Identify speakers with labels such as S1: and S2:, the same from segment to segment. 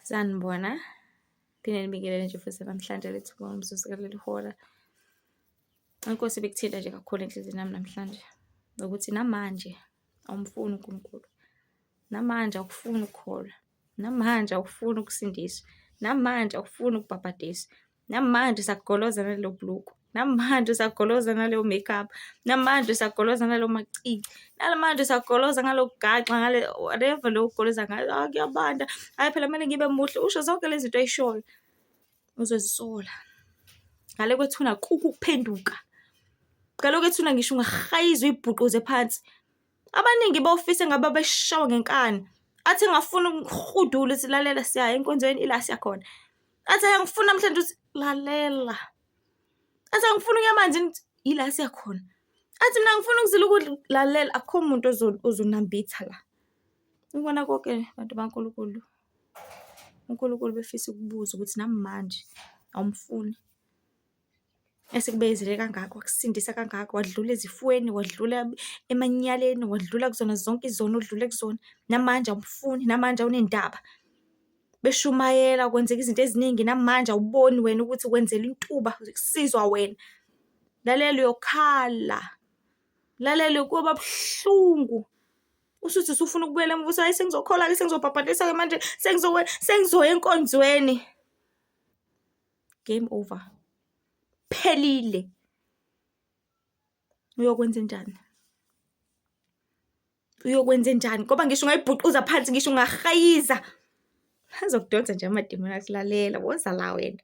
S1: Sanibona, phinde nibingelele nje futhi namhlanje lethuba ngomzuzu kuleli hora. Inkosi bekuthinta nje kakhulu enhliziyweni yami namhlanje ukuthi namanje awumfuni uNkulunkulu, namanje awufuni ukukholwa, namanje awufuni ukusindiswa, namanje awufuni ukubhabhadiswa, namanje usagoloza nalelo bhuluku, namanje usagoloza naleyo make-up, namanje usagoloza nalawo macici, namanje usagoloza ngalo gaxa ngale whatever lo ugoloza ngayo. Kuyabanda, hhayi phela kumele ngibe muhle, usho zonke lezi zinto ayishoyo uzozisola. Ngale kwethuna ukuphenduka, ngale kwethuna ngisho ungahayizwa uyibhuquze phansi. Abaningi bawufisa ngabe beshawa ngenkani, athi engafuna ukuhudula ukuthi lalela siyaya enkonzweni ila siyakhona, athi angifuni namhlanje ukuthi lalela, athi angifuni ukuya emanzini ila siyakhona, athi mina ngifuna ukuzila ukudla lalela. Akukho umuntu ozonambitha la. Ukubona konke bantu baNkulunkulu, uNkulunkulu befisa ukubuza ukuthi namanje awumfuni, esikubeyizele kangaka, wakusindisa kangaka, wadlula ezifweni, wadlula emanyaleni, wadlula kuzona zonke izono odlule kuzona, namanje awumfuni, namanje awunendaba. Beshumayela kwenzeka izinto eziningi, namanje awuboni wena ukuthi wenzela intuba kusizwa wena. Lalela uyokhala, lalela kuyoba buhlungu. Usuthi usufuna ukubuyela emuva, uthi hayi sengizokhola-ke, sengizobhabhadisa-ke manje, sengizoya enkonzweni. Game over. Phelile. Uyokwenza njani? Uyokwenza njani? Ngoba ngisho ungayibhuquza phansi, ngisho ungahayiza, azokudonsa nje amadimoni akulalela. Woza la wena.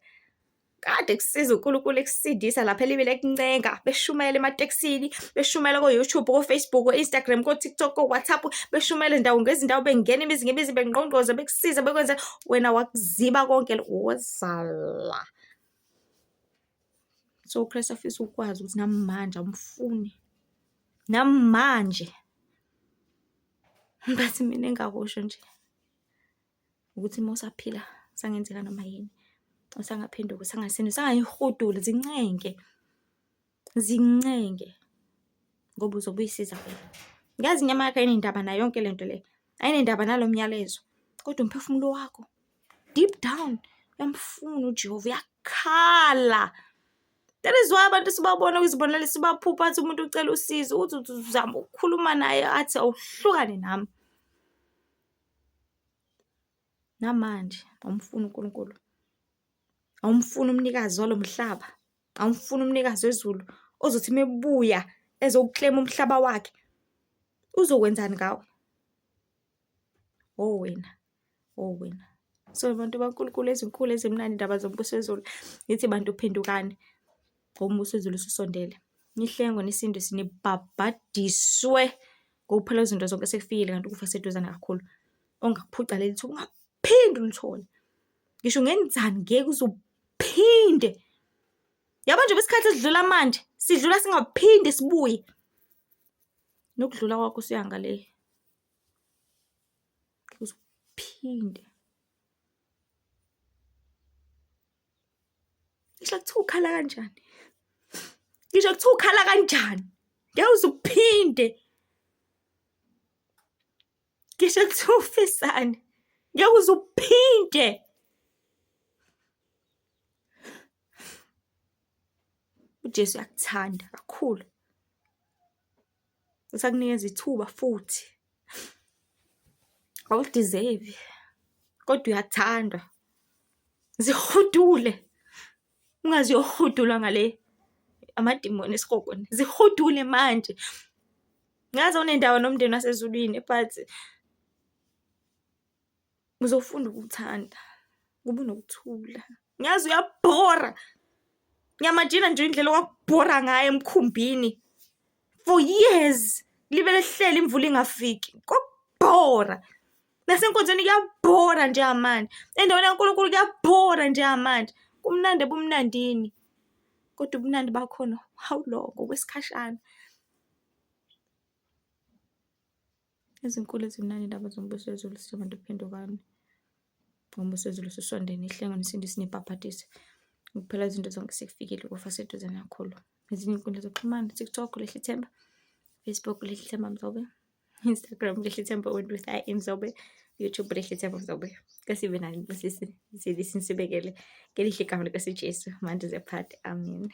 S1: Kade kusiza uNkulunkulu ekusindisa lapha elibele ekuncenga, beshumayela ematekisini, beshumayela ko-YouTube, ko-Facebook, ko-Instagram, ko-TikTok, ko-WhatsApp, beshumayela izindawo ngezindawo, bengena imizi ngemizi, bengqongqoza, bekusiza, bekwenza. Wena wakuziba konke woza la. So uKristu afisa ukwazi ukuthi namanje awumfuni, namanje. Bathi mina engakusho nje ukuthi uma usaphila sangenzeka noma yini, usangaphenduka, usangasini, usangayihuduli, zincenge ngoba uzobe uyisiza wena. Ngazi inyama yakho ayinendaba nayo yonke lento le, ayinendaba nalo myalezo, kodwa umphefumulo wakho deep down uyamfuna uJehova, uyakhala. That is why abantu sibabona kwizibonelo, sibaphupha athi umuntu ucela usizo, uthi uzama ukukhuluma naye athi awuhlukane nami. Namanje awumfuni uNkulunkulu, awumfuni umnikazi walo mhlaba, awumfuni umnikazi wezulu ozothi mebuya ezokuclaim umhlaba wakhe uzokwenzani ngawe? Oh wena. So abantu baNkulunkulu ezinkulu ezimnandi, indaba zombuso wezulu, yithi bantu phendukani, ngombuso wezulu ususondele. Nihlengo nesindwe sinibhabhadiswe ngokuphela izinto zonke sekufikile, kanti ukufa seduzane kakhulu. Ongakuphuca leli thuba ungaphinde ulithole. Ngisho ngenzani ngeke uzuphinde. Yabo nje besikhathi esidlula manje, sidlula singaphinde sibuye. Nokudlula kwakho usuyangale. Uzuphinde. Ngisho kuthiwa ukhala kanjani? Ngisho kuthiwa ukhala kanjani? Ngeke uzuphinde. Ngisho kuthiwa ufisani? Ngeke uzuphinde. uJesu uyakuthanda kakhulu. Usakunikeza ithuba futhi. Awulideserve, kodwa uyathandwa. Zihudule. Ungazi yohudulwa ngale amadimoni esikhokweni. Zihudule manje. Ngazi unendawo nomndeni wasezulwini, but uzofunda ukuthanda, kube nokuthula. Ngiyazi uyabhora. Ngiyamajina nje indlela wakubhora ngayo emkhumbini for years. Libe lehlele imvula ingafiki. Kokubhora. Nasenkonzweni kuyabhora nje amanje. Endaweni kaNkulunkulu kuyabhora nje amanje. Kumnandi bumnandini. Kodwa ubunandi bakhona hawuloko kwesikhashana. Ezinkulu ezimnandi indaba zombuso wezulu, sizobantu phendukani. Ngombuso wezulu susondene, ihlengo nesindwe sinibhabhadise. Ukuphela izinto zonke sekufikile, ukufa seduzane kakhulu. Ezinye inkundla zokuxhumana, TikTok Lehle Ithemba, Facebook Lehle Ithemba Mzobe, Instagram Lihle Themba went with I Mzobe, YouTube Lihle Themba Mzobe. Kasibe nani Nkosi, sibekele ke lihle igama likaSijesu manje ziyaphatha. Amen.